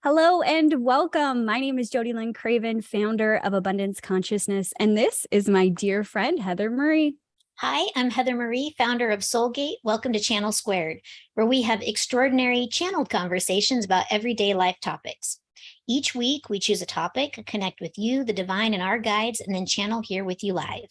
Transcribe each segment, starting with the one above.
Hello and welcome. My name is Judy Lynn Craven, founder of Abundance Consciousness, and this is my dear friend, Heather Marie. Hi, I'm Heather Marie, founder of Soulgate. Welcome to Channel Squared, where we have extraordinary channeled conversations about everyday life topics. Each week, we choose a topic, connect with you, the divine, and our guides, and then channel here with you live.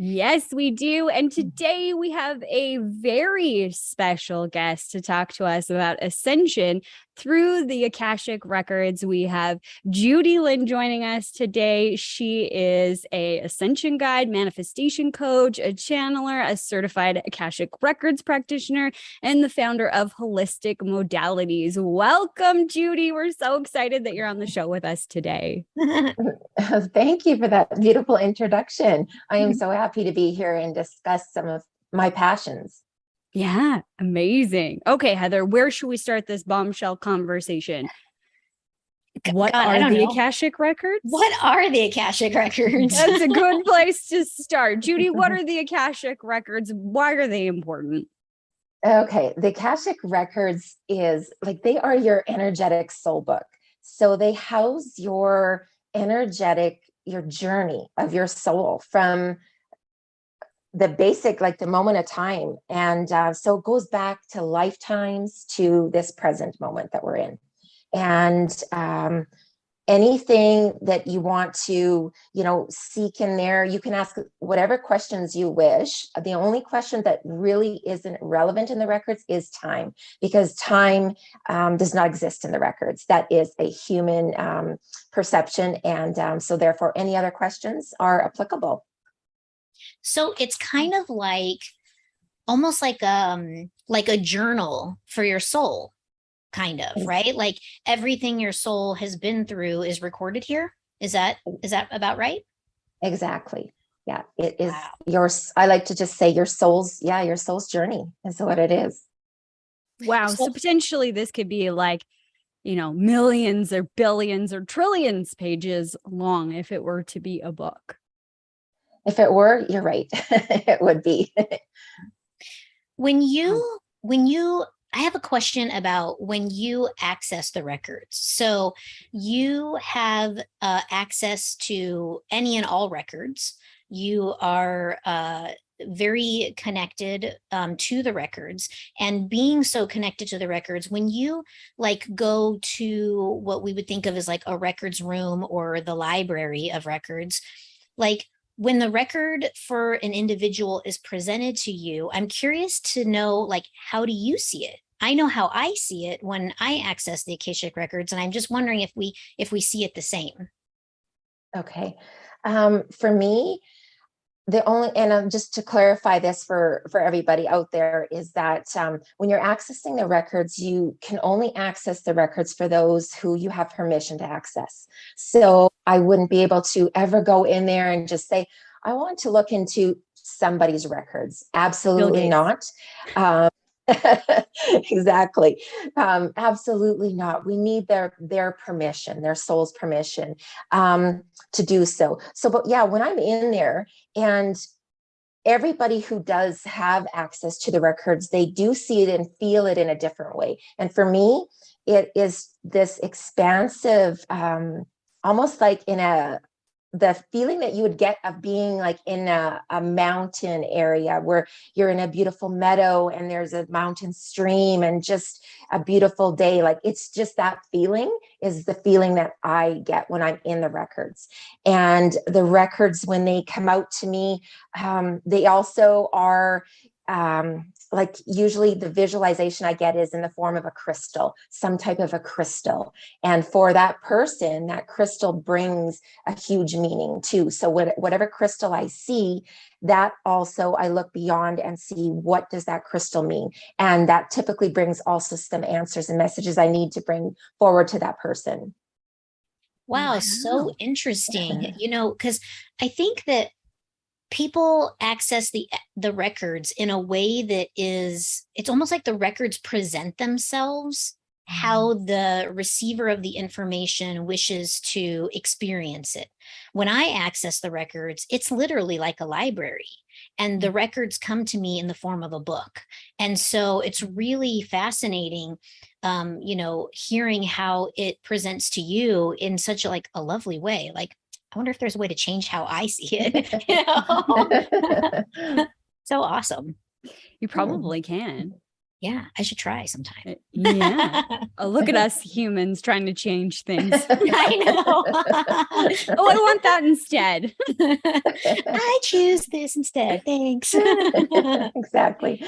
Yes, we do. And today we have a very special guest to talk to us about Ascension through the Akashic records. We have Judy Lynn joining us today. She is a Ascension guide, manifestation coach, a channeler, a certified Akashic records practitioner, and the founder of Holistic Modalities. Welcome, Judy. We're so excited that you're on the show with us today. Thank you for that beautiful introduction. I am so happy to be here and discuss some of my passions. Yeah, amazing. Okay, Heather, where should we start this bombshell conversation? What are the Akashic records? What are the Akashic records? That's a good place to start. Judy, what are the Akashic records? Why are they important? Okay, the Akashic records is like they are your energetic soul book. So they house your energetic, your journey of your soul from the basic, like the moment of time. And so it goes back to lifetimes to this present moment that we're in. And anything that you want to, seek in there, you can ask whatever questions you wish. The only question that really isn't relevant in the records is time, because time does not exist in the records. That is a human perception. And so therefore, any other questions are applicable. So it's kind of like, almost like a journal for your soul. Kind of, right? Like everything your soul has been through is recorded here. Is that about right? Exactly. Yeah, it is. Wow. I like to just say your soul's journey is what it is. Wow. So potentially this could be like, millions or billions or trillions pages long if it were to be a book. If it were, you're right. It would be. When I have a question about when you access the records. So you have access to any and all records. You are very connected to the records, and being so connected to the records, when you go to what we would think of as like a records room or the library of records, when the record for an individual is presented to you, I'm curious to know, how do you see it? I know how I see it when I access the Akashic records, and I'm just wondering if we see it the same. Okay. For me, just to clarify this for everybody out there, is that when you're accessing the records, you can only access the records for those who you have permission to access. So I wouldn't be able to ever go in there and just say, I want to look into somebody's records. Absolutely not. Exactly. Absolutely not. We need their permission, their soul's permission to do so. But yeah, when I'm in there, and everybody who does have access to the records, they do see it and feel it in a different way. And for me, it is this expansive, almost like the feeling that you would get of being like in a mountain area where you're in a beautiful meadow and there's a mountain stream and just a beautiful day. Like it's just that feeling is the feeling that I get when I'm in the records. And the records, when they come out to me, they also are usually the visualization I get is in the form of a crystal, some type of a crystal. And for that person, that crystal brings a huge meaning too. So whatever crystal I see, that also I look beyond and see, what does that crystal mean? And that typically brings also some answers and messages I need to bring forward to that person. Wow, so interesting. Because I think that people access the records in a way that it's almost like the records present themselves how the receiver of the information wishes to experience it. When I access the records, it's literally like a library, and the records come to me in the form of a book. And so it's really fascinating, hearing how it presents to you in such a, like a lovely way. Like, I wonder if there's a way to change how I see it. So awesome. You probably can. Yeah, I should try sometime. Yeah. Look at us humans trying to change things. I know. Oh, I want that instead. I choose this instead. Thanks. Exactly.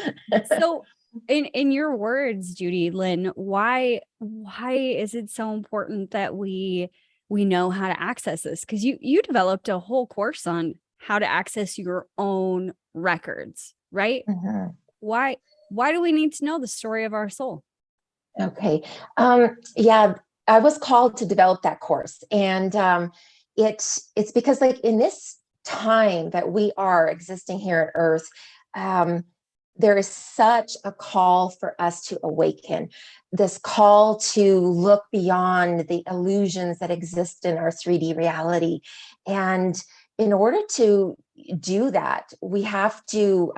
So in your words, Judy Lynn, why is it so important that we know how to access this? Because you developed a whole course on how to access your own records, right? Mhm. Why do we need to know the story of our soul? Okay. Yeah, I was called to develop that course, and it's because, like, in this time that we are existing here on Earth, there is such a call for us to awaken. This call to look beyond the illusions that exist in our 3D reality, and in order to do that, we have to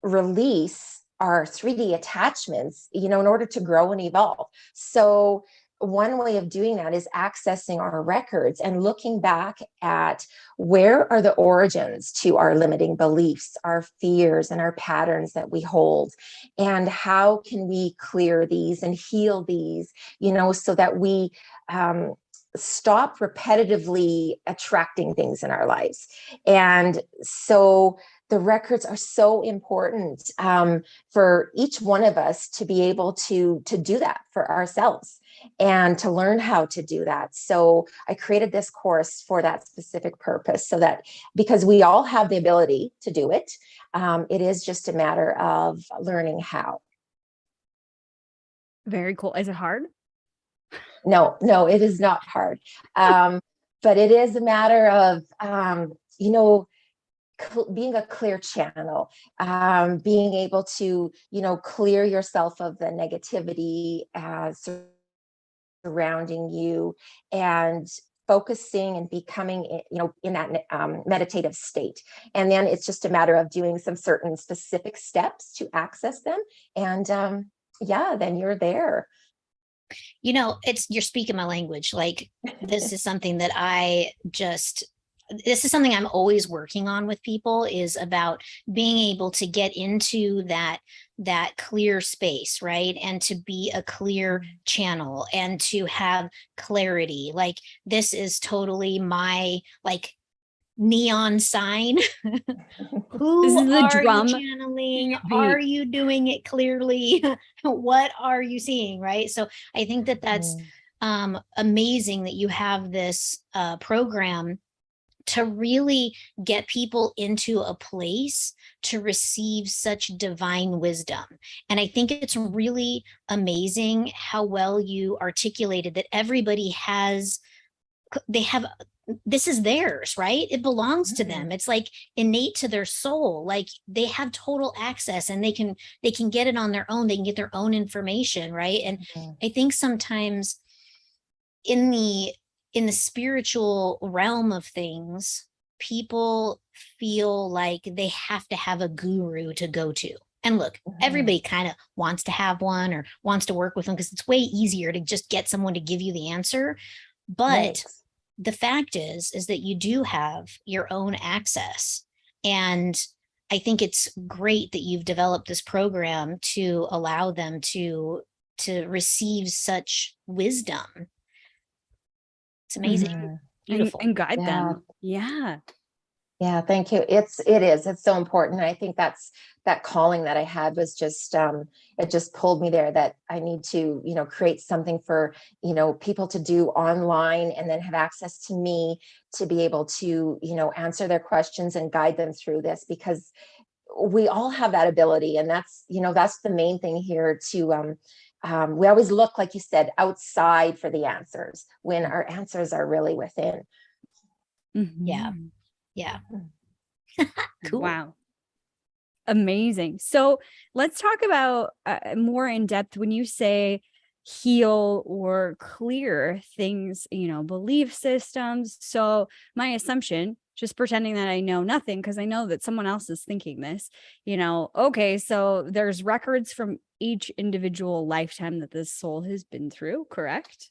release our 3D attachments, in order to grow and evolve. So one way of doing that is accessing our records and looking back at where are the origins to our limiting beliefs, our fears, and our patterns that we hold, and how can we clear these and heal these, so that we stop repetitively attracting things in our lives. And so the records are so important, for each one of us to be able to do that for ourselves and to learn how to do that. So I created this course for that specific purpose, so that, because we all have the ability to do it, it is just a matter of learning how. Very cool. Is it hard? No, it is not hard. But it is a matter of, being a clear channel, being able to, clear yourself of the negativity surrounding you, and focusing and becoming, in that meditative state. And then it's just a matter of doing some certain specific steps to access them. And then you're there. You're speaking my language. Like, this is something that this is something I'm always working on with people, is about being able to get into that clear space, right? And to be a clear channel and to have clarity. Like, this is totally my, like, neon sign. Who This is the are drum you channeling? beat. Are you doing it clearly? What are you seeing? Right. So I think that that's amazing that you have this program to really get people into a place to receive such divine wisdom. And I think it's really amazing how well you articulated that everybody this is theirs, right? It belongs to them. It's like innate to their soul. Like, they have total access, and they can get it on their own. They can get their own information, right? And I think sometimes in the spiritual realm of things, people feel like they have to have a guru to go to. And look, everybody kind of wants to have one or wants to work with them, because it's way easier to just get someone to give you the answer. But the fact is that you do have your own access. And I think it's great that you've developed this program to allow them to receive such wisdom. It's amazing. Beautiful. And guide them. Yeah. Yeah, thank you. It's so important. And I think that calling that I had was just, it just pulled me there, that I need to, create something for, people to do online, and then have access to me to be able to, answer their questions and guide them through this, because we all have that ability. And that's the main thing here to, we always look, like you said, outside for the answers, when our answers are really within. Yeah. Cool. Wow. Amazing. So let's talk about more in depth when you say heal or clear things, belief systems. So my assumption, just pretending that I know nothing, because I know that someone else is thinking this, okay, so there's records from each individual lifetime that this soul has been through, correct?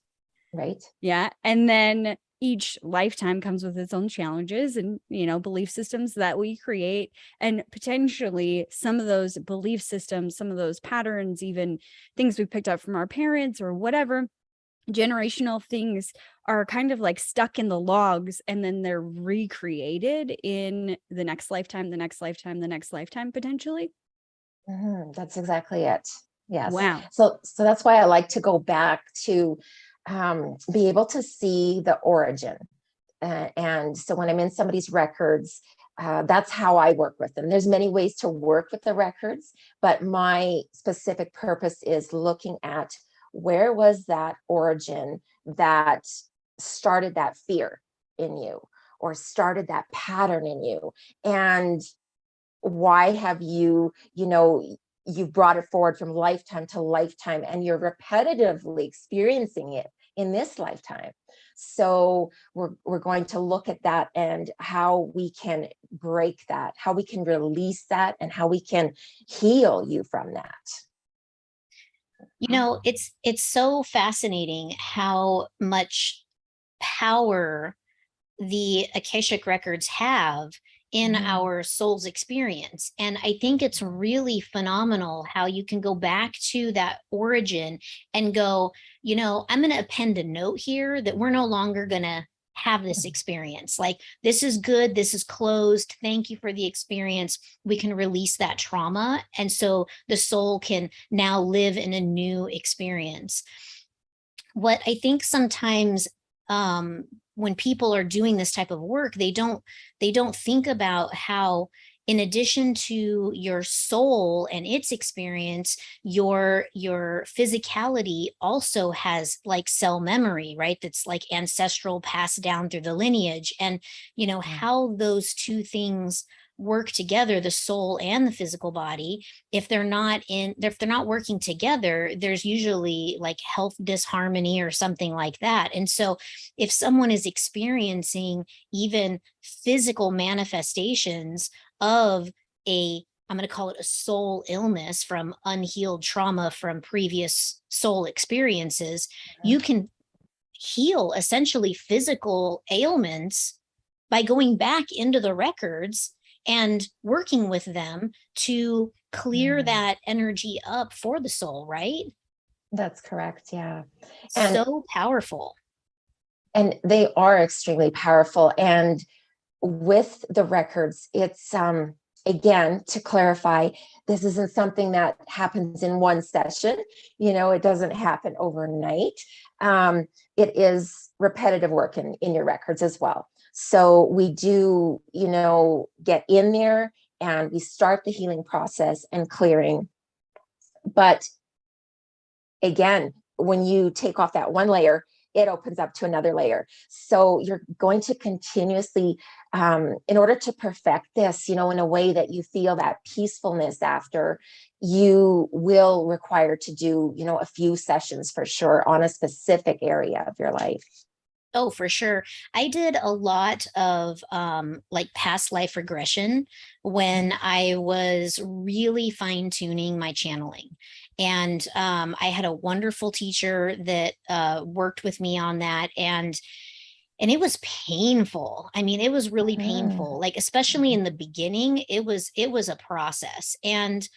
Right. Yeah. And then each lifetime comes with its own challenges and, belief systems that we create. And potentially some of those belief systems, some of those patterns, even things we picked up from our parents or whatever, generational things are kind of like stuck in the logs, and then they're recreated in the next lifetime, the next lifetime, the next lifetime, potentially. That's exactly it. Yes. Wow. So that's why I like to go back to be able to see the origin. And so when I'm in somebody's records, that's how I work with them. There's many ways to work with the records, but my specific purpose is looking at where was that origin that started that fear in you or started that pattern in you, and why have you've brought it forward from lifetime to lifetime, and you're repetitively experiencing it in this lifetime. So we're going to look at that and how we can break that, how we can release that, and how we can heal you from that. It's so fascinating how much power the Akashic records have in our soul's experience. And I think it's really phenomenal how you can go back to that origin and go, I'm going to append a note here that we're no longer going to have this experience. Like, this is good. This is closed. Thank you for the experience. We can release that trauma. And so the soul can now live in a new experience. What I think sometimes, when people are doing this type of work, they don't think about how, in addition to your soul and its experience, your physicality also has like cell memory, right? That's like ancestral, passed down through the lineage. And how those two things work together, the soul and the physical body, if they're not working together, there's usually like health disharmony or something like that. And so if someone is experiencing even physical manifestations of I'm going to call it a soul illness from unhealed trauma from previous soul experiences, you can heal essentially physical ailments by going back into the records and working with them to clear that energy up for the soul, right? That's correct. Yeah. And so powerful. And they are extremely powerful. And with the records, it's again, to clarify, this isn't something that happens in one session. It doesn't happen overnight. It is repetitive work in your records as well. So we do, get in there and we start the healing process and clearing. But again, when you take off that one layer, it opens up to another layer. So you're going to continuously, in order to perfect this, in a way that you feel that peacefulness after, you will require to do, a few sessions for sure on a specific area of your life. Oh, for sure. I did a lot of like past life regression when I was really fine tuning my channeling. And I had a wonderful teacher that worked with me on that. And it was painful. I mean, it was really painful, like, especially in the beginning, it was a process. And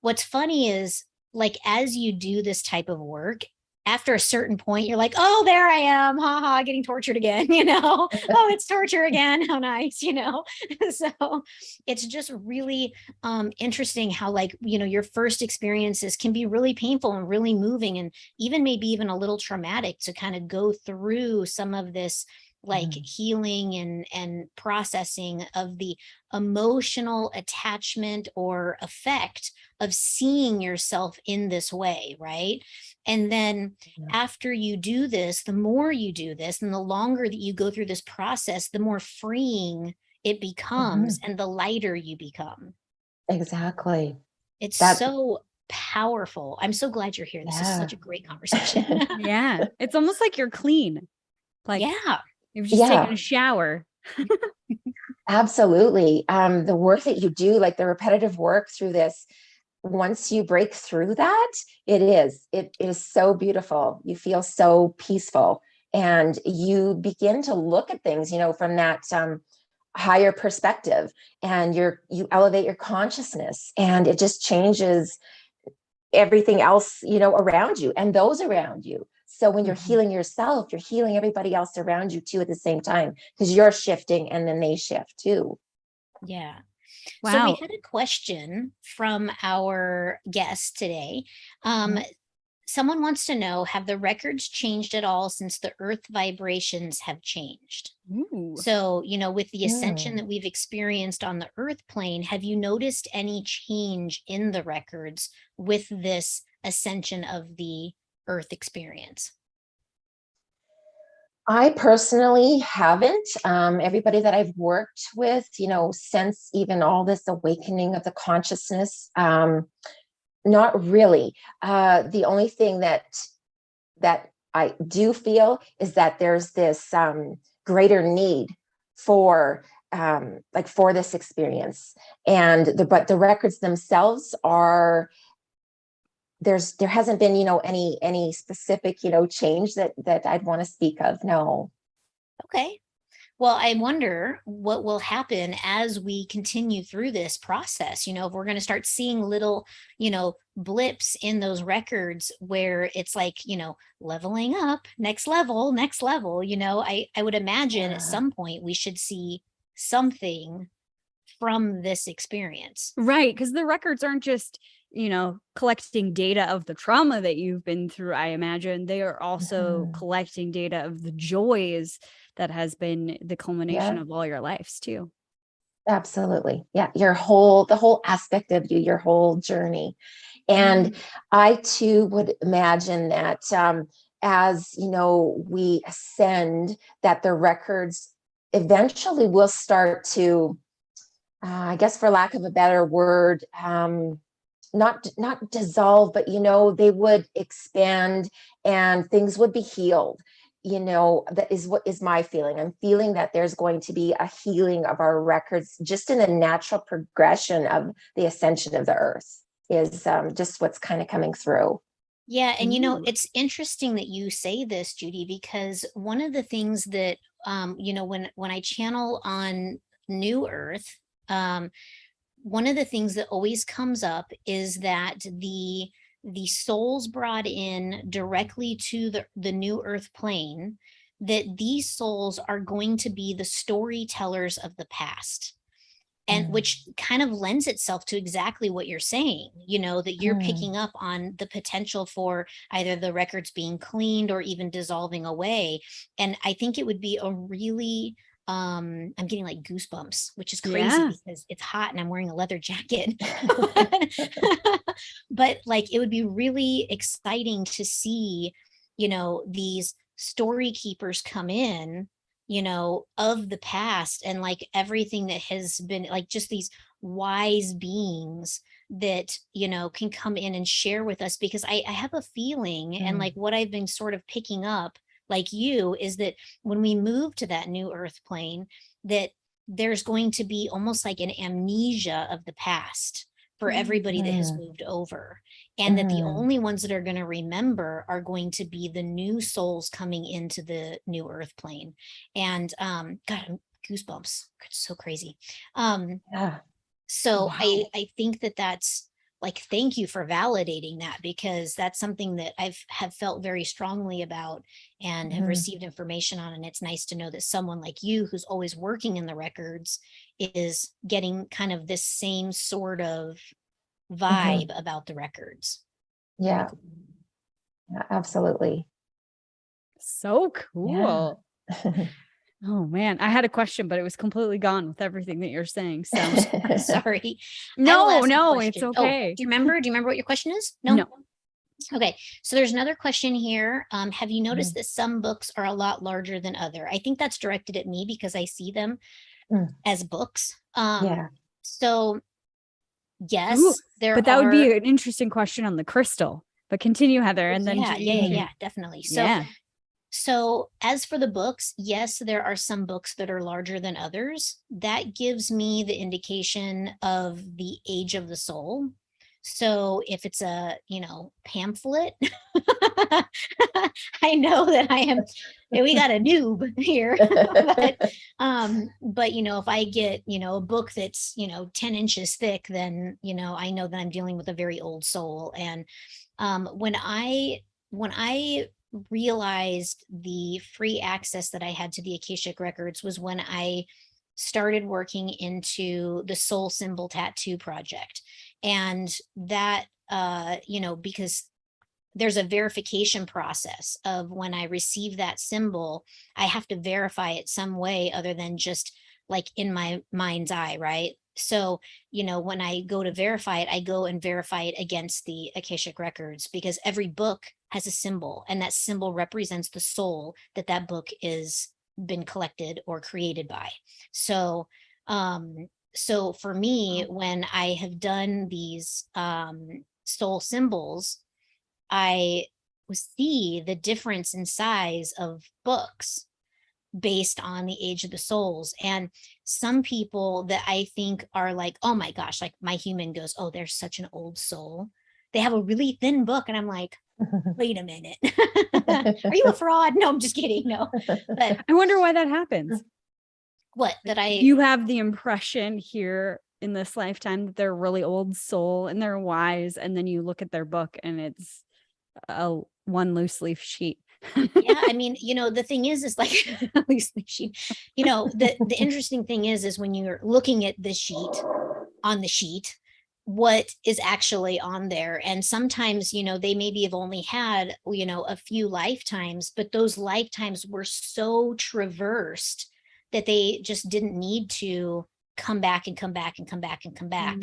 what's funny is, like, as you do this type of work, after a certain point, you're like, oh, there I am, haha, getting tortured again, oh, it's torture again, how nice, So it's just really interesting how, like, your first experiences can be really painful and really moving, and maybe even a little traumatic to kind of go through some of this, like, healing and processing of the emotional attachment or effect of seeing yourself in this way, right? And then after you do this, the more you do this and the longer that you go through this process, the more freeing it becomes and the lighter you become. Exactly. It's powerful. I'm so glad you're here. This is Yeah. such a great conversation. Yeah. It's almost like you're clean. Like Yeah. you've just Yeah. taken a shower. Absolutely. The work that you do, like the repetitive work through this, once you break through that, it is so beautiful. You feel so peaceful, and you begin to look at things, from that higher perspective, and you elevate your consciousness, and it just changes everything else, around you and those around you. So when you're healing yourself, you're healing everybody else around you too at the same time, because you're shifting and then they shift too. Yeah. Wow. So we had a question from our guest today. Someone wants to know, have the records changed at all since the earth vibrations have changed? Ooh. So, with the ascension that we've experienced on the earth plane, have you noticed any change in the records with this ascension of the earth experience? I personally haven't. Everybody that I've worked with, since even all this awakening of the consciousness, not really. The only thing that I do feel is that there's this greater need for for this experience, and but the records themselves are, there hasn't been any specific change that I'd want to speak of. No. Okay. Well, I wonder what will happen as we continue through this process. If we're going to start seeing little, blips in those records where it's like, leveling up, next level, next level. I would imagine at some point we should see something from this experience. Right. Because the records aren't just, collecting data of the trauma that you've been through. I imagine they are also collecting data of the joys that has been the culmination of all your lives too. Absolutely. Yeah. The whole aspect of you, your whole journey. And I too would imagine that as we ascend, that the records eventually will start to, I guess for lack of a better word, not dissolve, but they would expand and things would be healed. That is what is my feeling. I'm feeling that there's going to be a healing of our records just in the natural progression of the ascension of the earth, is just what's kind of coming through. Yeah. And it's interesting that you say this, Judy, because one of the things that when I channel on New Earth, one of the things that always comes up is that the souls brought in directly to the New Earth plane, that these souls are going to be the storytellers of the past. And which kind of lends itself to exactly what you're saying, that you're picking up on the potential for either the records being cleaned or even dissolving away. And I think it would be a really, I'm getting like goosebumps, which is crazy because it's hot and I'm wearing a leather jacket. But like, it would be really exciting to see, these story keepers come in, of the past, and like everything that has been, like just these wise beings that, can come in and share with us, because I have a feeling, and like what I've been sort of picking up, like you, is that when we move to that New Earth plane, that there's going to be almost like an amnesia of the past for everybody that has moved over, and that the only ones that are going to remember are going to be the new souls coming into the New Earth plane. And God, goosebumps. It's so crazy. So I think that's like, thank you for validating that, because that's something that have felt very strongly about and have received information on. And it's nice to know that someone like you, who's always working in the records, is getting kind of this same sort of vibe about the records. Yeah. Absolutely. So cool. Oh man, I had a question, but it was completely gone with everything that you're saying. So sorry. No, it's okay. Do you remember what your question is? No. Okay, so there's another question here. Have you noticed that some books are a lot larger than other? I think that's directed at me because I see them as books. So Yes, Ooh, there but that would are. be an interesting question on the crystal. But continue, Heather, and then Yeah, Judy, yeah, you yeah, can- yeah, definitely. So, yeah. so as for the books, yes, there are some books that are larger than others. That gives me the indication of the age of the soul. So if it's a, pamphlet, I know that we got a noob here. But if I get, a book that's, 10 inches thick, then, I know that I'm dealing with a very old soul. And when I realized the free access that I had to the Akashic records was when I started working into the soul symbol tattoo project. And that, because there's a verification process of when I receive that symbol, I have to verify it some way other than just like in my mind's eye, right? So, when I go to verify it, I go and verify it against the Akashic records because every book has a symbol, and that symbol represents the soul that book is been collected or created by. So, so for me, when I have done these soul symbols, I see the difference in size of books based on the age of the souls. And some people that I think are like, oh my gosh, like my human goes, oh, they're such an old soul. They have a really thin book. And I'm like, wait a minute. Are you a fraud? No, I'm just kidding. No. But I wonder why that happens. what that You have the impression here in this lifetime that they're really old soul and they're wise, and then you look at their book and it's a one loose leaf sheet. Yeah, I mean, the thing is like at least the interesting thing is when you're looking at the sheet on the sheet, what is actually on there. And sometimes, they maybe have only had, a few lifetimes, but those lifetimes were so traversed that they just didn't need to come back and come back and come back and come back.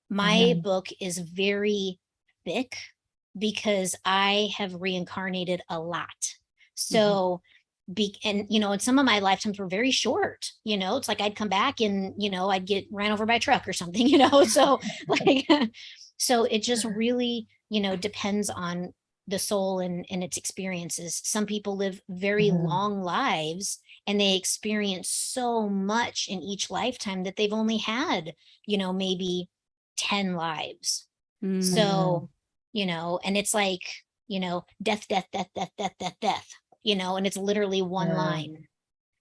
My book is very thick because I have reincarnated a lot. So, and some of my lifetimes were very short, it's like I'd come back and, I'd get ran over by a truck or something, so like, so it just really, depends on the soul and its experiences. Some people live very long lives and they experience so much in each lifetime that they've only had, maybe 10 lives. So, and it's like, death, death, death, death, death, death, death, and it's literally one line.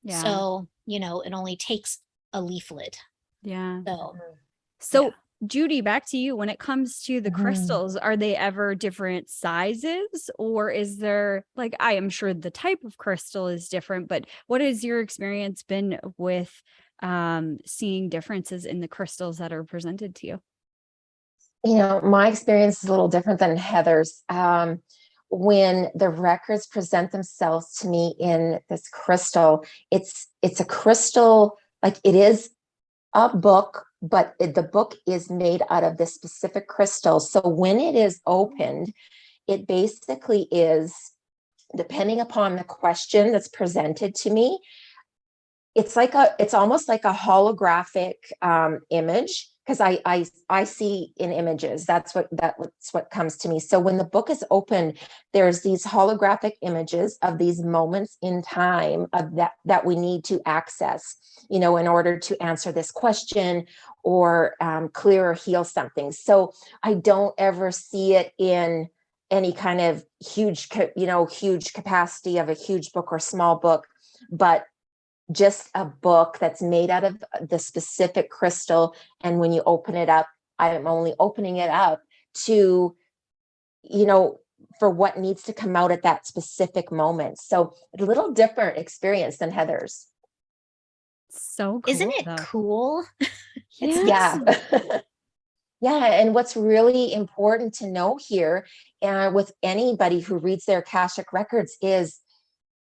Yeah. So, it only takes a leaflet. Yeah. So, yeah. Judy, back to you. When it comes to the crystals, are they ever different sizes, or is there, like, I am sure the type of crystal is different, but what has your experience been with seeing differences in the crystals that are presented to you? My experience is a little different than Heather's. When the records present themselves to me in this crystal, it's a crystal, like it is a book, but the book is made out of this specific crystal. So when it is opened, it basically is, depending upon the question that's presented to me, it's almost like a holographic image, because I see in images. That's what comes to me. So when the book is open, there's these holographic images of these moments in time of that we need to access, in order to answer this question or clear or heal something. So I don't ever see it in any kind of huge capacity of a huge book or small book, but just a book that's made out of the specific crystal. And when you open it up, I'm only opening it up to, for what needs to come out at that specific moment. So a little different experience than Heather's. So cool. Isn't it cool? Yeah. Yeah. And what's really important to know here, with anybody who reads their Akashic records, is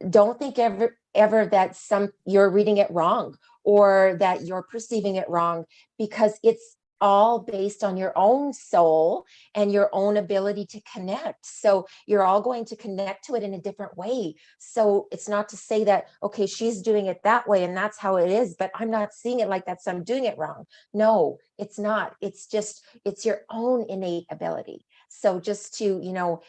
don't think ever that you're reading it wrong or that you're perceiving it wrong, because it's all based on your own soul and your own ability to connect. So you're all going to connect to it in a different way. So it's not to say that, okay, she's doing it that way and that's how it is, but I'm not seeing it like that, so I'm doing it wrong. No, it's not. It's just, it's your own innate ability. So just to,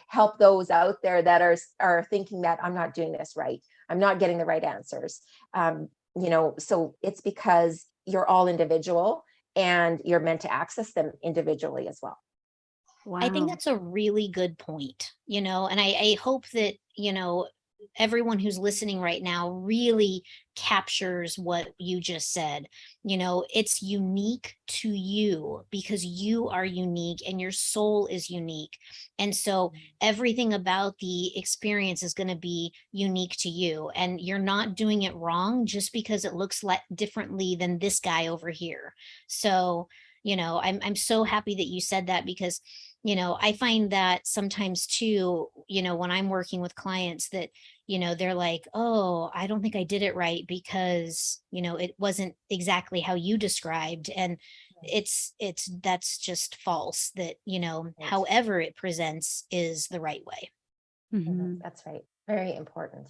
help those out there that are thinking that I'm not doing this right, I'm not getting the right answers. So it's because you're all individual and you're meant to access them individually as well. Wow. I think that's a really good point, and I hope that, everyone who's listening right now really captures what you just said. It's unique to you because you are unique and your soul is unique. And so everything about the experience is going to be unique to you, and you're not doing it wrong just because it looks like differently than this guy over here. So, I'm so happy that you said that, because I find that sometimes too, when I'm working with clients that, they're like, oh, I don't think I did it right because, it wasn't exactly how you described. And that's just false, that, however it presents is the right way. Mhm. That's right. Very important.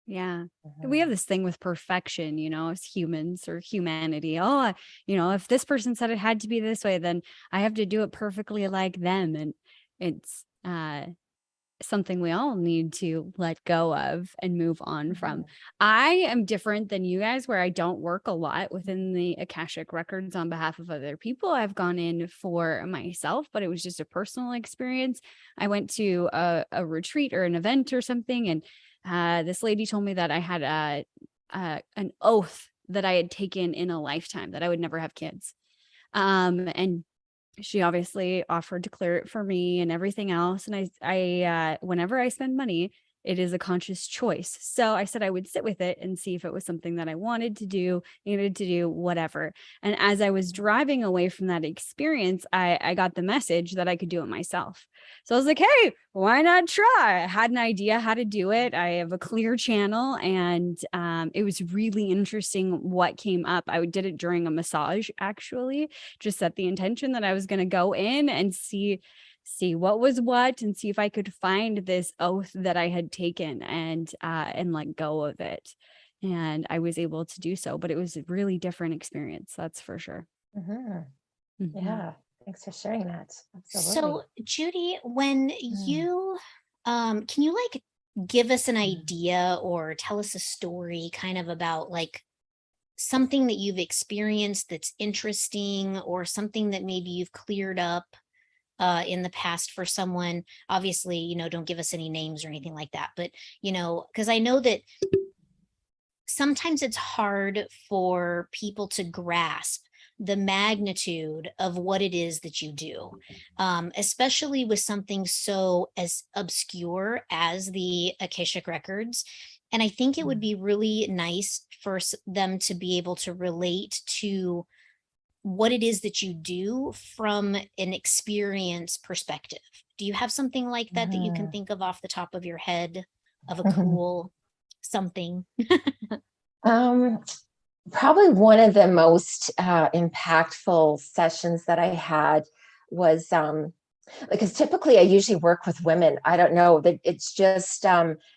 Yeah. We have this thing with perfection, as humans or humanity. Oh, if this person said it had to be this way, then I have to do it perfectly like them. And it's something we all need to let go of and move on from. I am different than you guys, where I don't work a lot within the Akashic records on behalf of other people. I've gone in for myself, but it was just a personal experience. I went to a retreat or an event or something, and this lady told me that I had an oath that I had taken in a lifetime that I would never have kids. And she obviously offered to clear it for me and everything else. And I whenever I spend money, it is a conscious choice. So I said I would sit with it and see if it was something that I wanted to do, needed to do, whatever. And as I was driving away from that experience, I got the message that I could do it myself. So I was like, hey, why not try? I had an idea how to do it. I have a clear channel, and it was really interesting what came up. I did it during a massage, actually, just set the intention that I was going to go in and see what was what, and see if I could find this oath that I had taken and let go of it. And I was able to do so, but it was a really different experience. That's for sure. Yeah. Thanks for sharing that. Absolutely. So Judy, when you, can you like give us an idea or tell us a story kind of about like something that you've experienced that's interesting, or something that maybe you've cleared up in the past for someone? Obviously, don't give us any names or anything like that, but, because I know that sometimes it's hard for people to grasp the magnitude of what it is that you do, especially with something so as obscure as the Akashic records. And I think it would be really nice for them to be able to relate to what it is that you do from an experience perspective. Do you have something like that that you can think of off the top of your head, of a cool something? Probably one of the most impactful sessions that I had was because typically I usually work with women. I don't know that it's just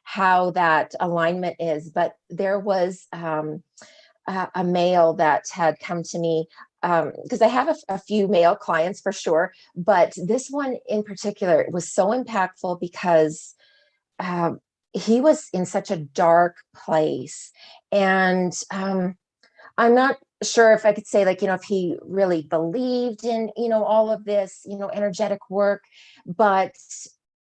how that alignment is, but there was a male that had come to me, because I have a few male clients for sure, but this one in particular was so impactful because he was in such a dark place. And I'm not sure if I could say, like, if he really believed in, all of this, energetic work, but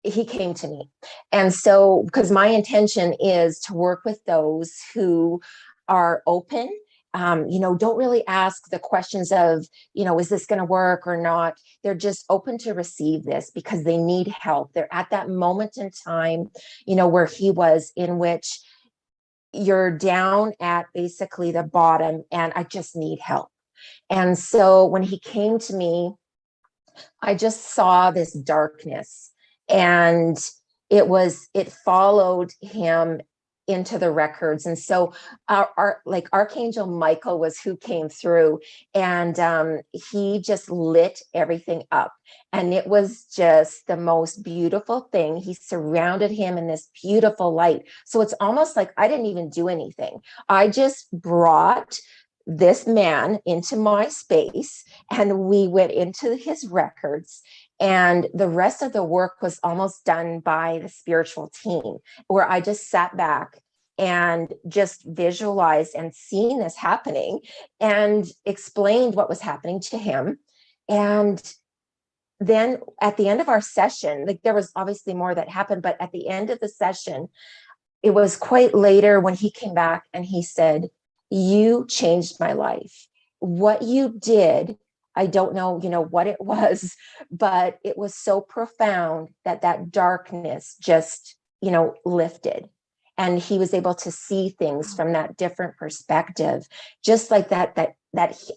he came to me. And so, because my intention is to work with those who are open, don't really ask the questions of, is this going to work or not? They're just open to receive this because they need help. They're at that moment in time, where he was, in which you're down at basically the bottom and I just need help. And so when he came to me, I just saw this darkness, and it followed him into the records. And so our like Archangel Michael was who came through, and he just lit everything up. And it was just the most beautiful thing. He surrounded him in this beautiful light. So it's almost like I didn't even do anything. I just brought this man into my space, and we went into his records, and the rest of the work was almost done by the spiritual team, where I just sat back and just visualized and seen this happening and explained what was happening to him. And then at the end of our session, like there was obviously more that happened, but at the end of the session, it was quite later when he came back and he said, "You changed my life. What you did, I don't know, what it was, but it was so profound that that darkness just, lifted." And he was able to see things from that different perspective, just like that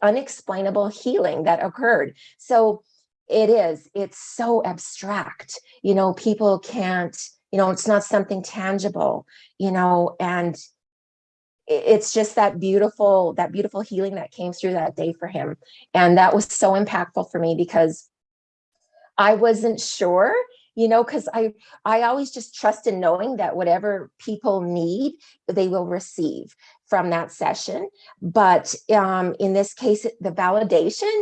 unexplainable healing that occurred. So it's so abstract, people can't, it's not something tangible, and it's just that beautiful healing that came through that day for him. And that was so impactful for me because I wasn't sure, because I always just trust in knowing that whatever people need, they will receive from that session. But in this case, the validation,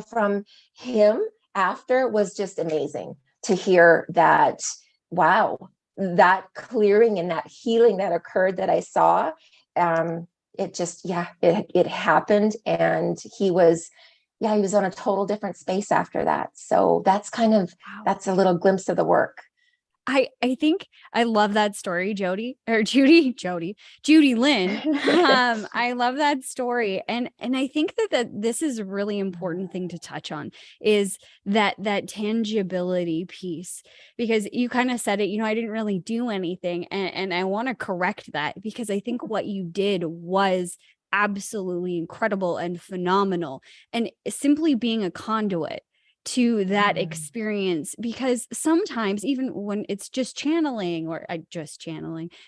from him after was just amazing to hear that, wow, that clearing and that healing that occurred that I saw. It just, it happened. And he was on a total different space after that. So that's that's a little glimpse of the work. I think I love that story, Judy Lynn. I love that story. And I think that this is a really important thing to touch on, is that tangibility piece, because you kind of said it, I didn't really do anything. And I want to correct that, because I think what you did was absolutely incredible and phenomenal, and simply being a conduit to that experience. Because sometimes, even when it's just channeling, or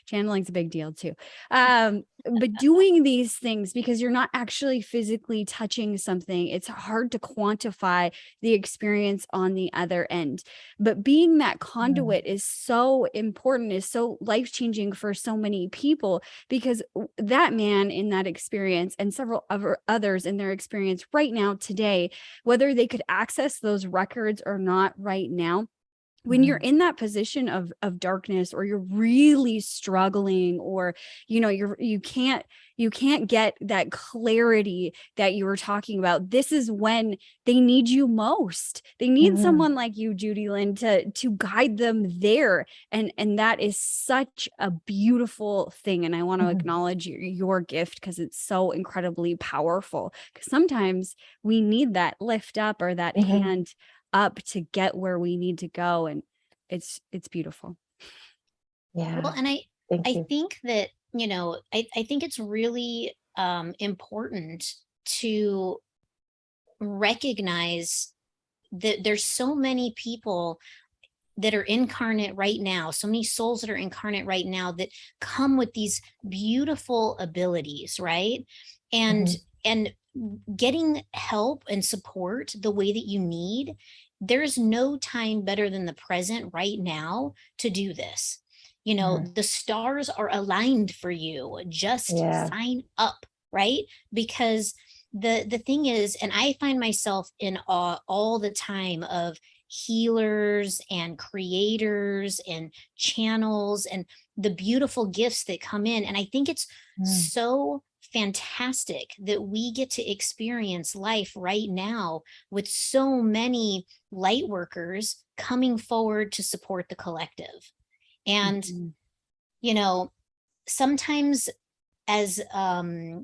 channeling's a big deal too, but doing these things, because you're not actually physically touching something, it's hard to quantify the experience on the other end. But being that conduit is so important, is so life-changing for so many people, because that man in that experience, and several others in their experience right now today, whether they could access those records or not right now, when you're in that position of darkness, or you're really struggling, or you can't get that clarity that you were talking about, this is when they need you most. They need someone like you, Judy Lynn, to guide them there. And that is such a beautiful thing. And I want to acknowledge your gift, because it's so incredibly powerful. Because sometimes we need that lift up, or that hand up to get where we need to go. And it's beautiful. Yeah. Well, and I think that, I think it's really important to recognize that there's so many people that are incarnate right now, so many souls that are incarnate right now, that come with these beautiful abilities, right? And getting help and support the way that you need, there's no time better than the present right now to do this. The stars are aligned for you. Just sign up, right? Because the thing is, and I find myself in awe all the time of healers and creators and channels and the beautiful gifts that come in. And I think it's so fantastic that we get to experience life right now with so many light workers coming forward to support the collective. And sometimes as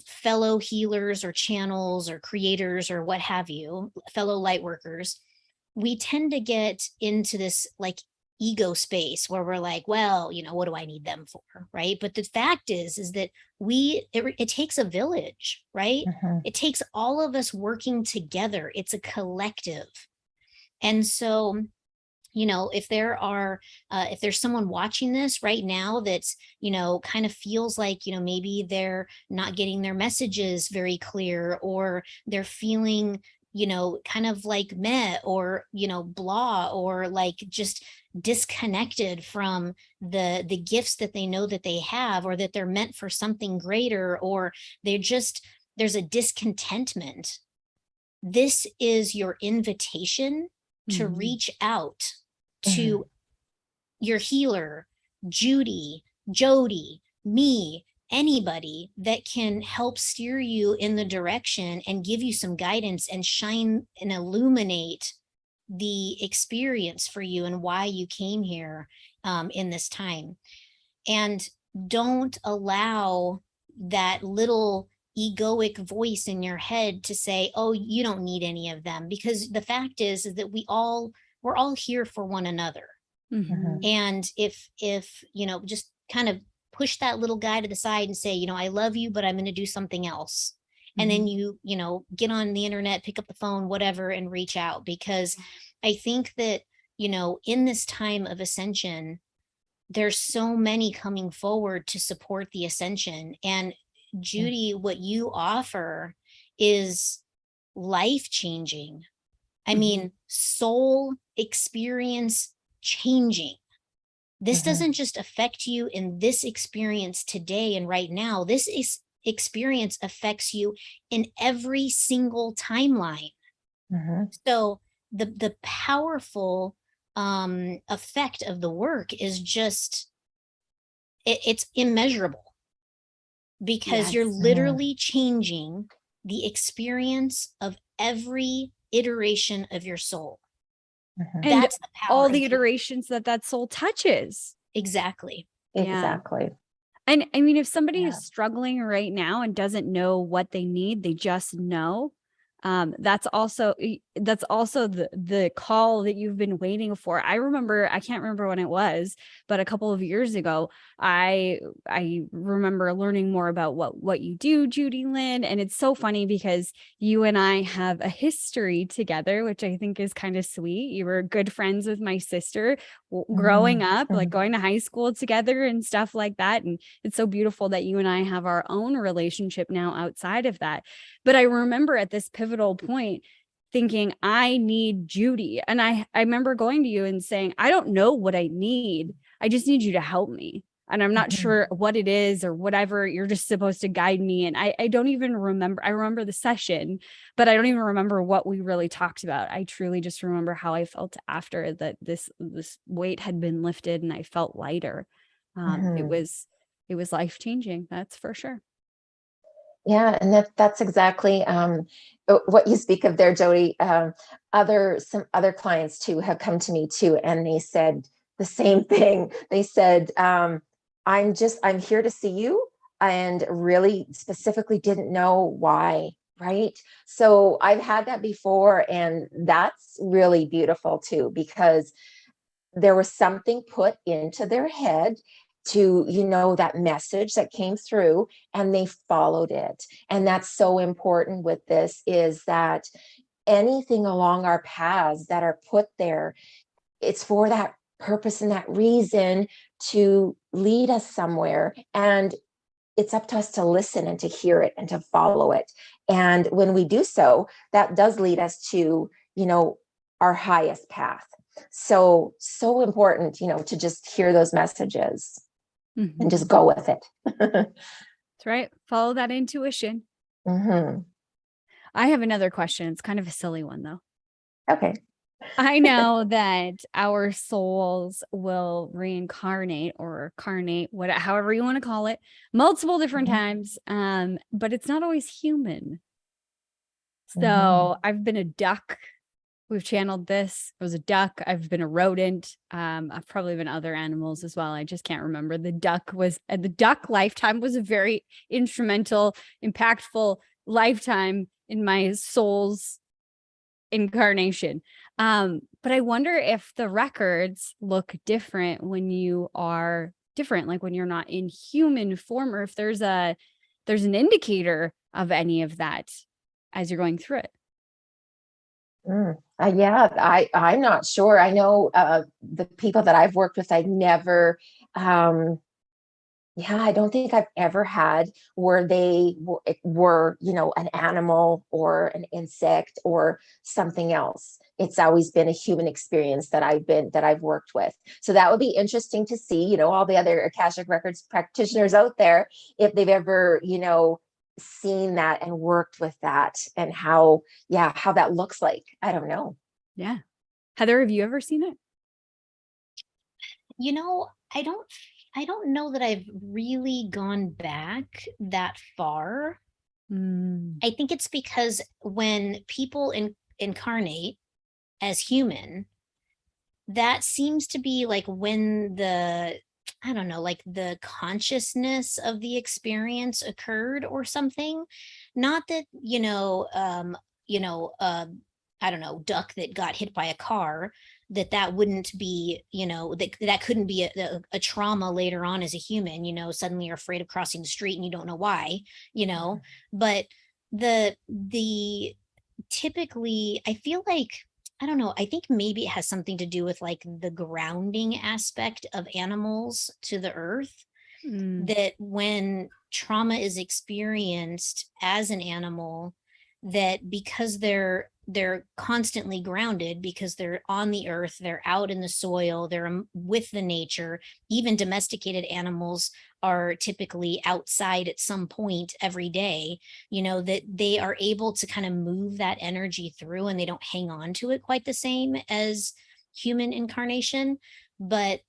fellow healers or channels or creators or what have you, fellow light workers, we tend to get into this like ego space where we're like, well, what do I need them for, right? But the fact is that it takes a village, right? It takes all of us working together. It's a collective. And so you know, if there's someone watching this right now that's, you know, kind of feels like, you know, maybe they're not getting their messages very clear, or they're feeling, you know, kind of like meh, or, you know, blah, or like just disconnected from the gifts that they know that they have, or that they're meant for something greater, or they're just, there's a discontentment. This is your invitation to reach out Mhm. to your healer, Judy, Jody, me, anybody that can help steer you in the direction and give you some guidance and shine and illuminate the experience for you and why you came here in this time. And don't allow that little egoic voice in your head to say, oh, you don't need any of them, because the fact is that we're all here for one another. Mhm. And if you know, just kind of push that little guy to the side and say, you know, I love you, but I'm going to do something else. And then you know, get on the internet, pick up the phone, whatever, and reach out. Because I think that, you know, in this time of ascension, there's so many coming forward to support the ascension. And Judy, what you offer is life changing. I mean, soul experience changing. This Mhm. doesn't just affect you in this experience today and right now. This is experience affects you in every single timeline. Mhm. So the powerful effect of the work is just it's immeasurable, because you're Yes. Mhm. literally changing the experience of every iteration of your soul. Mhm. And That's the power all of the Judy. iterations that that soul touches. Exactly. Yeah. Exactly. And I mean, if somebody Yeah. is struggling right now and doesn't know what they need, they just know. That's also the call that you've been waiting for. I remember, I can't remember when it was, but a couple of years ago, I remember learning more about what you do, Judy Lynn. And it's so funny because you and I have a history together, which I think is kind of sweet. You were good friends with my sister growing Mhm. up, like Mhm. going to high school together and stuff like that. And it's so beautiful that you and I have our own relationship now outside of that. But I remember at this pivotal point thinking, I need Judy. And I remember going to you and saying, I don't know what I need. I just need you to help me. And I'm not Mhm. sure what it is or whatever. You're just supposed to guide me. And I don't even remember. I remember the session, but I don't even remember what we really talked about. I truly just remember how I felt after that this weight had been lifted and I felt lighter. It Mhm. was life changing. That's for sure. Yeah, and that's exactly what you speak of there, Jody. Some other clients too have come to me too, and they said the same thing. They said, I'm here to see you, and really specifically didn't know why." Right. So I've had that before, and that's really beautiful too, because there was something put into their head to, that message that came through, and they followed it. And that's so important with this, is that anything along our paths that are put there, it's for that purpose and that reason, to lead us somewhere. And it's up to us to listen and to hear it and to follow it. And when we do so, that does lead us to, our highest path. So, so important, to just hear those messages and just Mhm. go with it. That's right. Follow that intuition. Mhm. I have another question. It's kind of a silly one, though. Okay. I know that our souls will reincarnate or carnate, however you want to call it, multiple different Mhm. times. But it's not always human. Mhm. So I've been a duck. We've channeled this. I was a duck. I've been a rodent. I've probably been other animals as well. I just can't remember. The duck lifetime was a very instrumental, impactful lifetime in my soul's incarnation. But I wonder if the records look different when you are different, like when you're not in human form, or if there's an indicator of any of that as you're going through it. Yeah, I'm not sure. I know the people that I've worked with, I never, yeah, I don't think I've ever had where they were, you know, an animal or an insect or something else. It's always been a human experience that I've worked with. So that would be interesting to see, you know, all the other Akashic Records practitioners out there, if they've ever, you know, seen that and worked with that, and how, yeah, how that looks like. I don't know. Yeah. Heather, have you ever seen it? You know, I don't know that I've really gone back that far. Mm. I think it's because when people incarnate as human, that seems to be like when I don't know, like the consciousness of the experience occurred or something. Not that, you know, I don't know, duck that got hit by a car, that wouldn't be, you know, that couldn't be a trauma later on as a human, you know, suddenly you're afraid of crossing the street and you don't know why, you know, but the typically, I feel like, I don't know, I think maybe it has something to do with like the grounding aspect of animals to the earth, Mm. that when trauma is experienced as an animal, that because they're constantly grounded, because they're on the earth, they're out in the soil, they're with the nature. Even domesticated animals are typically outside at some point every day, you know, that they are able to kind of move that energy through, and they don't hang on to it quite the same as human incarnation. But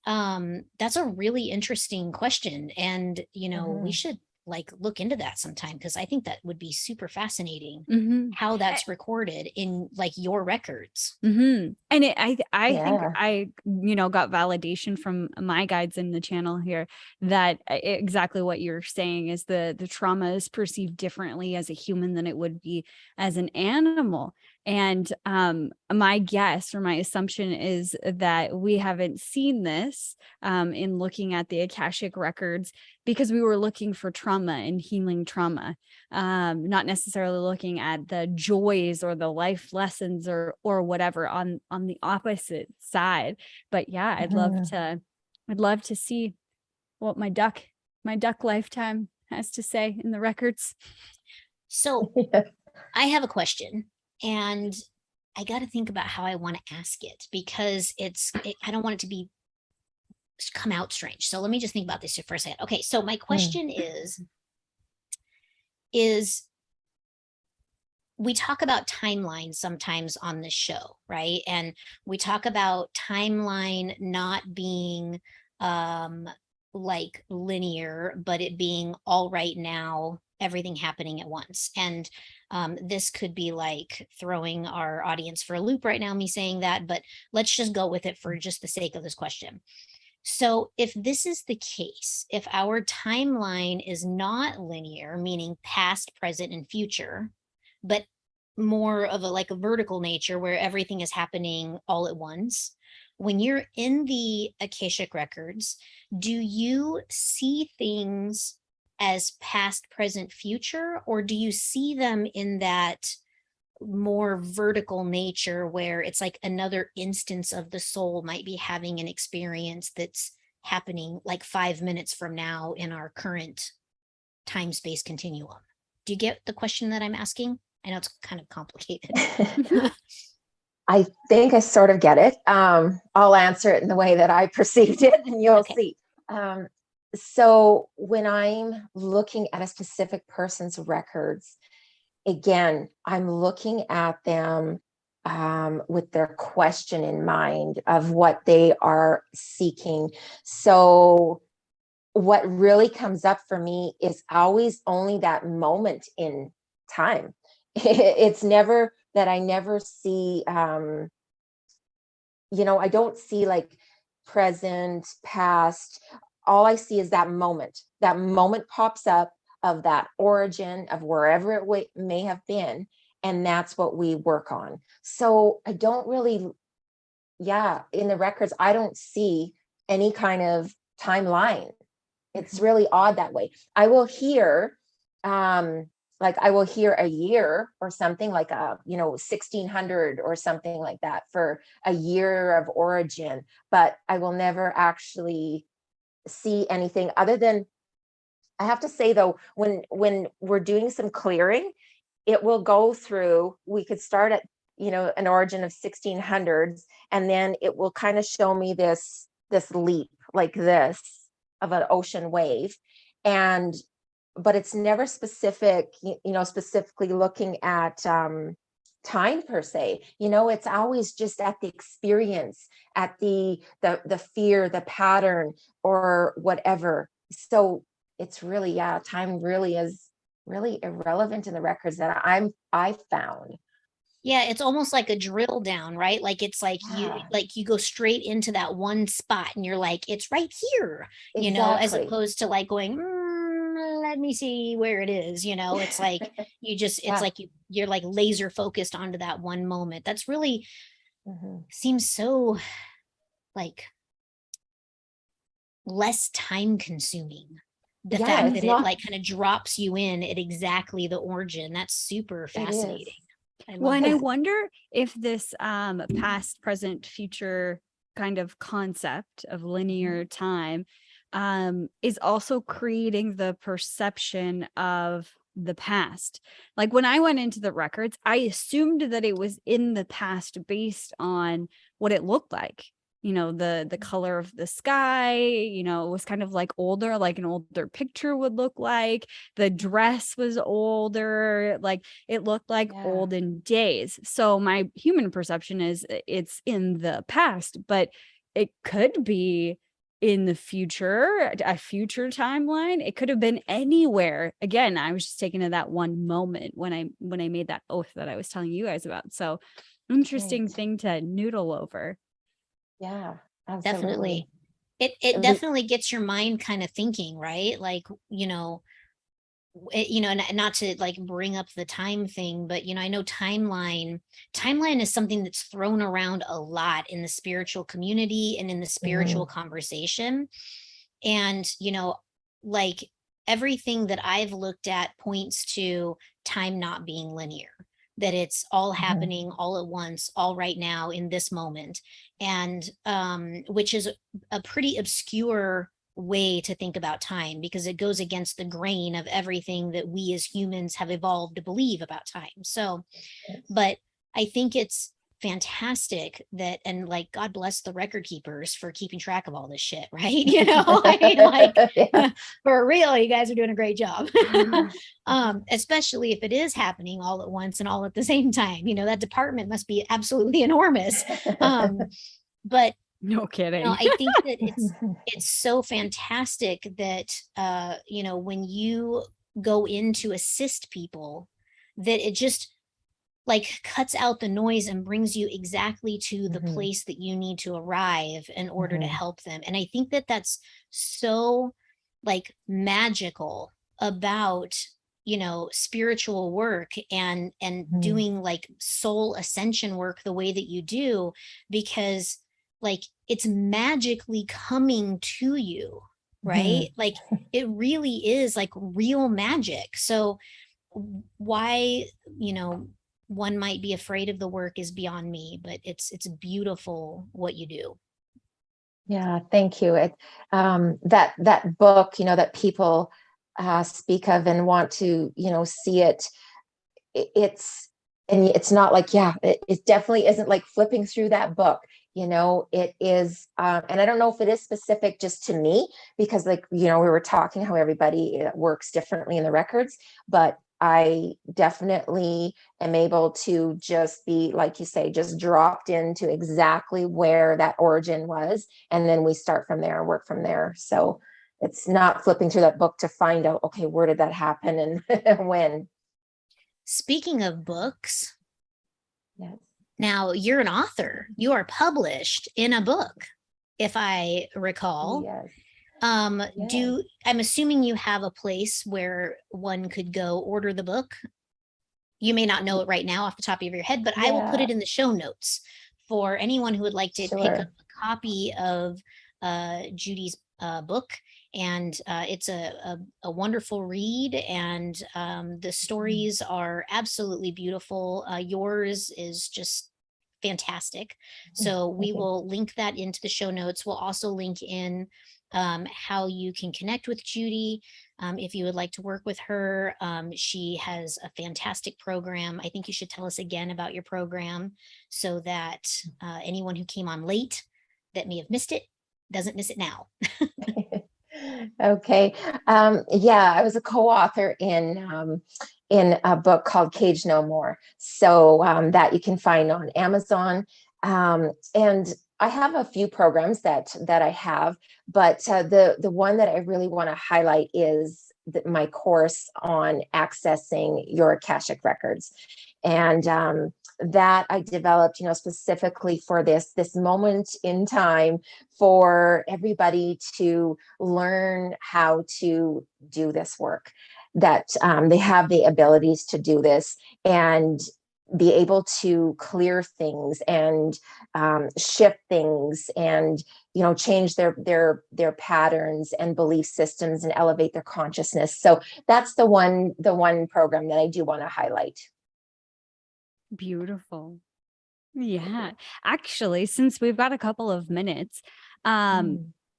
that's a really interesting question, and you know, we Mhm. should like look into that sometime, because I think that would be super fascinating Mm-hmm. how that's recorded in like your records. Mm-hmm. And I think Yeah. I, you know, got validation from my guides in the channel here that exactly what you're saying is the trauma is perceived differently as a human than it would be as an animal. And my guess or my assumption is that we haven't seen this in looking at the Akashic records, because we were looking for trauma and healing trauma, not necessarily looking at the joys or the life lessons or whatever on the opposite side. But yeah, Mhm. I'd love to see what my duck lifetime has to say in the records. So I have a question, and I got to think about how I want to ask it, because I don't want it to be come out strange. So let me just think about this for a second. Okay, so my Mm. question is we talk about timelines sometimes on this show, right? And we talk about timeline not being like linear, but it being all right now, everything happening at once. And this could be like throwing our audience for a loop right now, me saying that, but let's just go with it for just the sake of this question. So, if this is the case, if our timeline is not linear, meaning past, present, and future, but more of a like a vertical nature where everything is happening all at once, when you're in the Akashic records, do you see things as past, present, future, or do you see them in that more vertical nature where it's like another instance of the soul might be having an experience that's happening like 5 minutes from now in our current time space continuum? Do you get the question that I'm asking? I know it's kind of complicated. I think I sort of get it. I'll answer it in the way that I perceived it, and you'll Okay. see. So when I'm looking at a specific person's records, again, I'm looking at them with their question in mind of what they are seeking. So what really comes up for me is always only that moment in time. It's never that I never see, you know, I don't see like present, past. All I see is that moment. That moment pops up of that origin of wherever it may have been. And that's what we work on. So I don't really, yeah, in the records, I don't see any kind of timeline. It's really odd that way. I will hear like I will hear a year or something like 1600 or something like that for a year of origin, but I will never actually see anything other than, I have to say though, when we're doing some clearing, it will go through, we could start at, an origin of 1600s, and then it will kind of show me this leap like this of an ocean wave. And but it's never specific, specifically looking at time per se. It's always just at the experience, at the fear, the pattern, or whatever. So it's really, yeah, time really is really irrelevant in the records that I found. Yeah, it's almost like a drill down, right? Like it's like you go straight into that one spot and you're like, it's right here, as Exactly. opposed to like going, let me see where it is, it's like it's Yeah. like you're like laser focused onto that one moment. That's really Mhm. seems so like less time consuming. The Yeah, fact it's that it not. like kind of drops you in at exactly the origin, that's super It is. fascinating. I Well, love and I that. wonder if this past, present, future kind of concept of linear time is also creating the perception of the past. Like when I went into the records, I assumed that it was in the past based on what it looked like. The color of the sky, it was kind of like older, like an older picture would look like. The dress was older, like it looked like Yeah. olden days. So my human perception is it's in the past, but it could be in the future, a future timeline. It could have been anywhere. Again, I was just taken to that one moment when I made that oath that I was telling you guys about. So interesting Right. thing to noodle over. Yeah, Definitely. absolutely. It definitely gets your mind kind of thinking, right? Like, and not to like bring up the time thing, but I know timeline is something that's thrown around a lot in the spiritual community and in the spiritual conversation. And, like everything that I've looked at points to time not being linear, that it's all happening all at once, all right now in this moment. And which is a pretty obscure way to think about time because it goes against the grain of everything that we as humans have evolved to believe about time. So, but I think it's fantastic that, and like God bless the record keepers for keeping track of all this shit, right? I mean, like Yeah. for real, you guys are doing a great job. Especially if it is happening all at once and all at the same time. That department must be absolutely enormous. But No kidding. I think that it's so fantastic that when you go in to assist people, that it just like cuts out the noise and brings you exactly to the place that you need to arrive in order to help them. And I think that that's so like magical about spiritual work and doing like soul ascension work the way that you do, because like it's magically coming to you, right? Like it really is like real magic. So why one might be afraid of the work is beyond me, but it's beautiful what you do. Yeah, thank you. That book, that people speak of and want to, see it. It's not like, yeah, it definitely isn't like flipping through that book. It is, and I don't know if it is specific just to me, because like, we were talking how everybody works differently in the records, but I definitely am able to just be, like you say, just dropped into exactly where that origin was. And then we start from there and work from there. So it's not flipping through that book to find out, okay, where did that happen and when. Speaking of books, Yes. now you're an author. You are published in a book, if I recall. Yes. I'm assuming you have a place where one could go order the book. You may not know it right now off the top of your head, but I will put it in the show notes for anyone who would like to pick up a copy of Judy's book And it's a wonderful read, and the stories are absolutely beautiful. Yours is just fantastic. So we will link that into the show notes. We'll also link in how you can connect with Judy if you would like to work with her. She has a fantastic program. I think you should tell us again about your program so that anyone who came on late that may have missed it doesn't miss it now. Okay. Yeah, I was a co-author in a book called Cage No More. So that you can find on Amazon. And I have a few programs that I have, but the one that I really want to highlight is my course on accessing your Akashic records. And that I developed, specifically for this moment in time for everybody to learn how to do this work, that they have the abilities to do this and be able to clear things and shift things and change their patterns and belief systems and elevate their consciousness. So that's the one program that I do want to highlight. Beautiful. Yeah. Actually, since we've got a couple of minutes,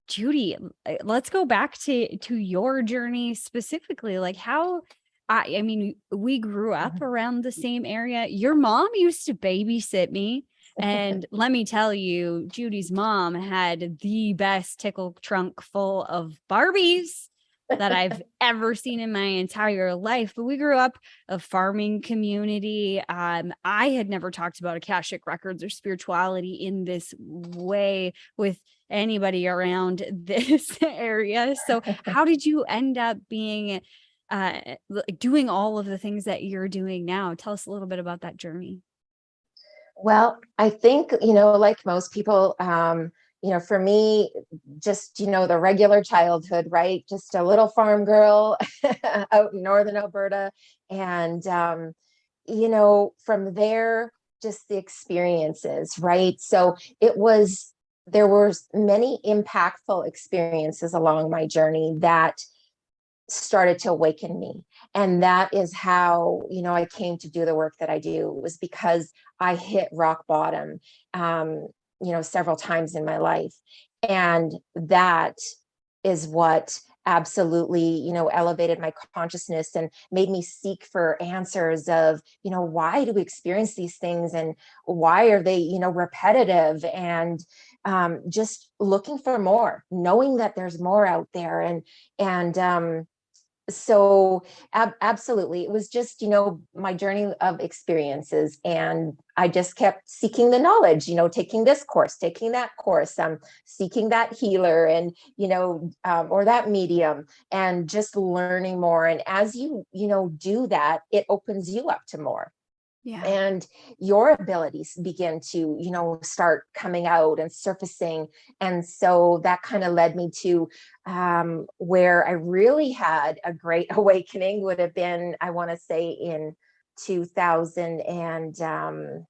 Judy, let's go back to your journey specifically. Like how, I mean, we grew up around the same area. Your mom used to babysit me. And let me tell you, Judy's mom had the best tickle trunk full of Barbies that I've ever seen in my entire life. But we grew up a farming community. I had never talked about Akashic records or spirituality in this way with anybody around this area. So how did you end up being doing all of the things that you're doing now? Tell us a little bit about that journey. Well, I think, like most people, for me, just, the regular childhood, right? Just a little farm girl out in northern Alberta. And, from there, just the experiences, right? So there were many impactful experiences along my journey that started to awaken me. And that is how, I came to do the work that I do, was because I hit rock bottom, several times in my life. And that is what absolutely, elevated my consciousness and made me seek for answers of, why do we experience these things and why are they, repetitive, and just looking for more, knowing that there's more out there. And so absolutely, it was just, my journey of experiences, and I just kept seeking the knowledge, taking this course, taking that course, seeking that healer, and or that medium, and just learning more. And as you do that, it opens you up to more. Yeah. And your abilities begin to, start coming out and surfacing. And so that kind of led me to where I really had a great awakening would have been, I want to say, in 2000 and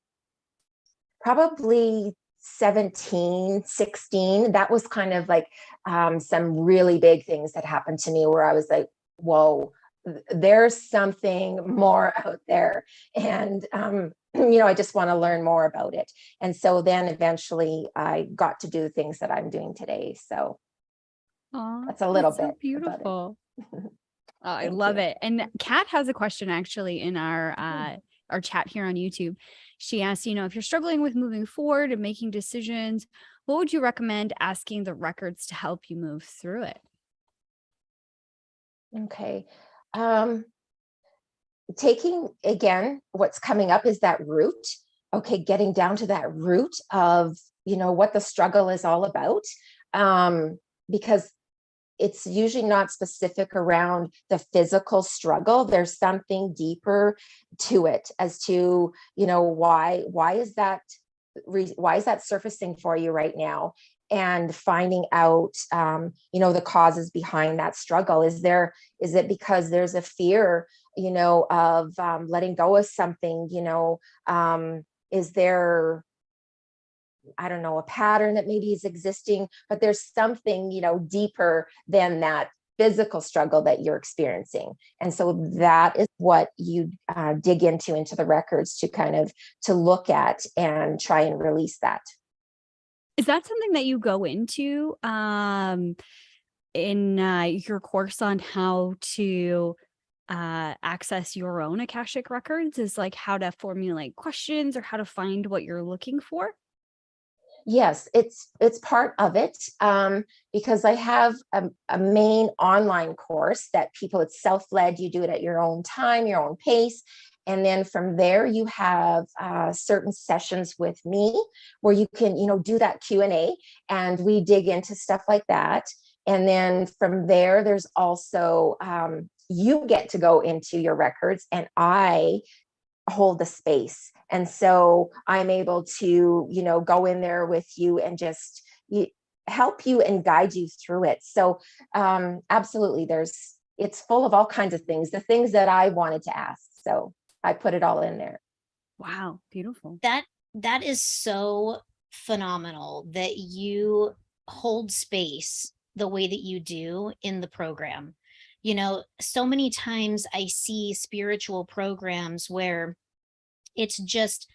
probably 17, 16. That was kind of like some really big things that happened to me where I was like, whoa, there's something more out there. And, I just want to learn more about it. And so then eventually I got to do the things that I'm doing today. So that's a little bit. So beautiful. I Thank love you. it. And Kat has a question actually in our chat here on YouTube. She asked, if you're struggling with moving forward and making decisions, what would you recommend asking the records to help you move through it? Okay. Taking, again, what's coming up is that root. Okay, getting down to that root of, what the struggle is all about. Because it's usually not specific around the physical struggle. There's something deeper to it as to, why is that surfacing for you right now? And finding out, the causes behind that struggle. Is it because there's a fear, of letting go of something? Is there, I don't know, a pattern that maybe is existing, but there's something, deeper than that physical struggle that you're experiencing. And so that is what you dig into the records to kind of to look at and try and release that. Is that something that you go into in your course on how to access your own Akashic records, is like how to formulate questions or how to find what you're looking for? Yes, it's part of it, because I have a main online course that it's self-led. You do it at your own time, your own pace. And then from there, you have certain sessions with me where you can, do that Q&A, and we dig into stuff like that. And then from there, there's also, you get to go into your records, and I hold the space. And so I'm able to, go in there with you and just help you and guide you through it. So absolutely, it's full of all kinds of things, the things that I wanted to ask. So I put it all in there. Wow, beautiful. That is so phenomenal that you hold space the way that you do in the program. So many times I see spiritual programs where it's just,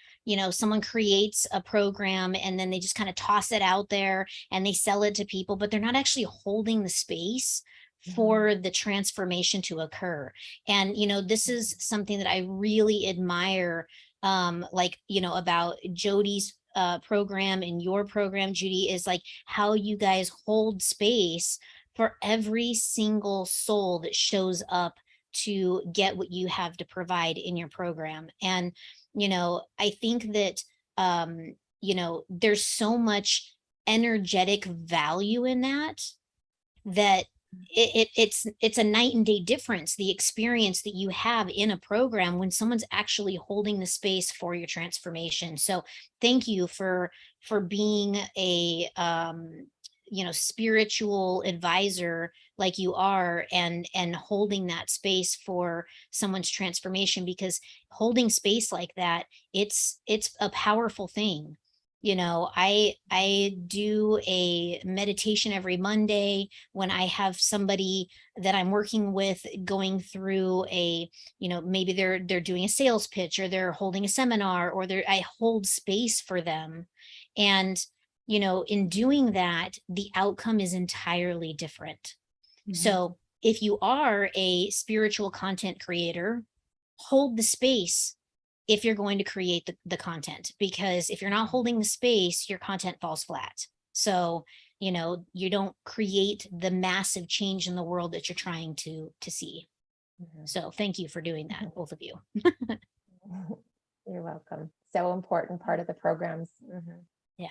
someone creates a program and then they just kind of toss it out there and they sell it to people, but they're not actually holding the space for the transformation to occur. And, this is something that I really admire, about Jody's program and your program, Judy, is like how you guys hold space for every single soul that shows up to get what you have to provide in your program. And, I think that, there's so much energetic value in that it's a night and day difference, the experience that you have in a program when someone's actually holding the space for your transformation. So thank you for being a spiritual advisor like you are, and holding that space for someone's transformation, because holding space like that, it's a powerful thing. I do a meditation every Monday when I have somebody that I'm working with going through maybe they're doing a sales pitch, or they're holding a seminar, or I hold space for them. And in doing that, the outcome is entirely different. So if you are a spiritual content creator, hold the space if you're going to create the content, because if you're not holding the space, your content falls flat. So, you don't create the massive change in the world that you're trying to see. So thank you for doing that, both of you. You're welcome. So important part of the programs. Yeah.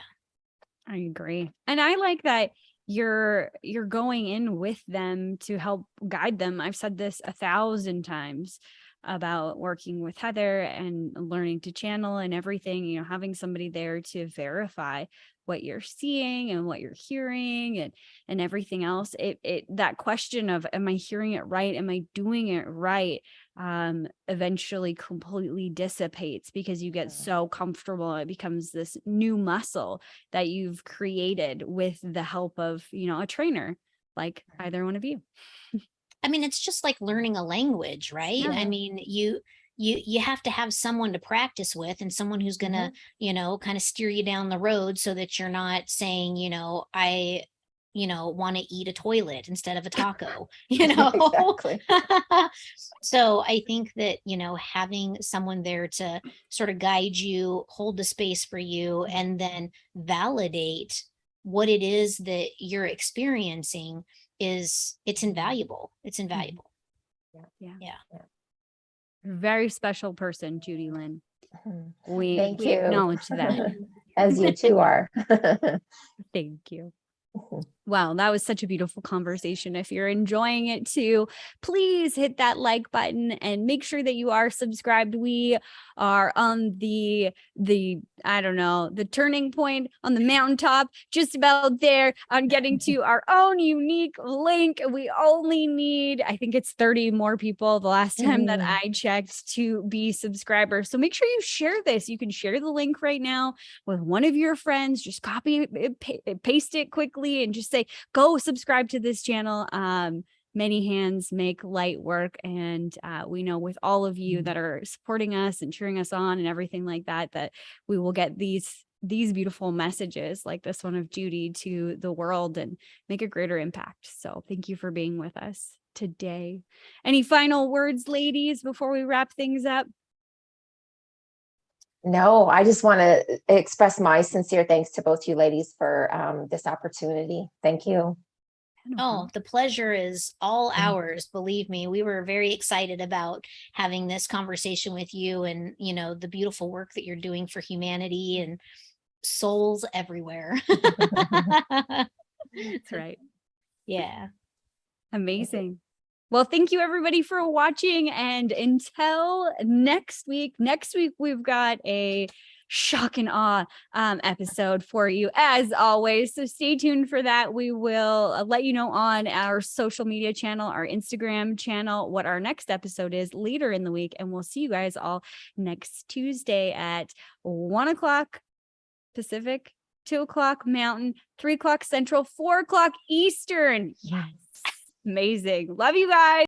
I agree. And I like that you're going in with them to help guide them. I've said this 1,000 times about working with Heather and learning to channel and everything, having somebody there to verify what you're seeing and what you're hearing and everything else. That question of, am I hearing it right? Am I doing it right? Eventually completely dissipates, because you get so comfortable. It becomes this new muscle that you've created with the help of, a trainer like either one of you. I mean, it's just like learning a language, right? Yeah. I mean, you have to have someone to practice with, and someone who's gonna, kind of steer you down the road so that you're not saying, I want to eat a toilet instead of a taco, Exactly. So I think that, having someone there to sort of guide you, hold the space for you, and then validate what it is that you're experiencing it's invaluable. It's invaluable. Yeah. Very special person, Judy Lynn. Thank we you. acknowledge that. As you two are. Thank you. Wow, that was such a beautiful conversation. If you're enjoying it too, please hit that like button and make sure that you are subscribed. We are on the I don't know, the turning point on the mountaintop, just about there on getting to our own unique link. We only need, I think it's 30 more people the last time that I checked to be subscribers. So make sure you share this. You can share the link right now with one of your friends. Just copy it, paste it quickly, and just say, go subscribe to this channel. Many hands make light work. And we know with all of you that are supporting us and cheering us on and everything like that, that we will get these beautiful messages like this one of Judy to the world and make a greater impact. So thank you for being with us today. Any final words, ladies, before we wrap things up? No, I just want to express my sincere thanks to both you ladies for this opportunity. Thank you. Oh, the pleasure is all ours. Believe me, we were very excited about having this conversation with you, and, you know, the beautiful work that you're doing for humanity and souls everywhere. That's right. Yeah. Amazing. Well, thank you everybody for watching. And until next week we've got a shock and awe episode for you as always. So stay tuned for that. We will let you know on our social media channel, our Instagram channel, what our next episode is later in the week. And we'll see you guys all next Tuesday at 1 o'clock Pacific, 2 o'clock Mountain, 3 o'clock Central, 4 o'clock Eastern. Yes. Amazing. Love you guys.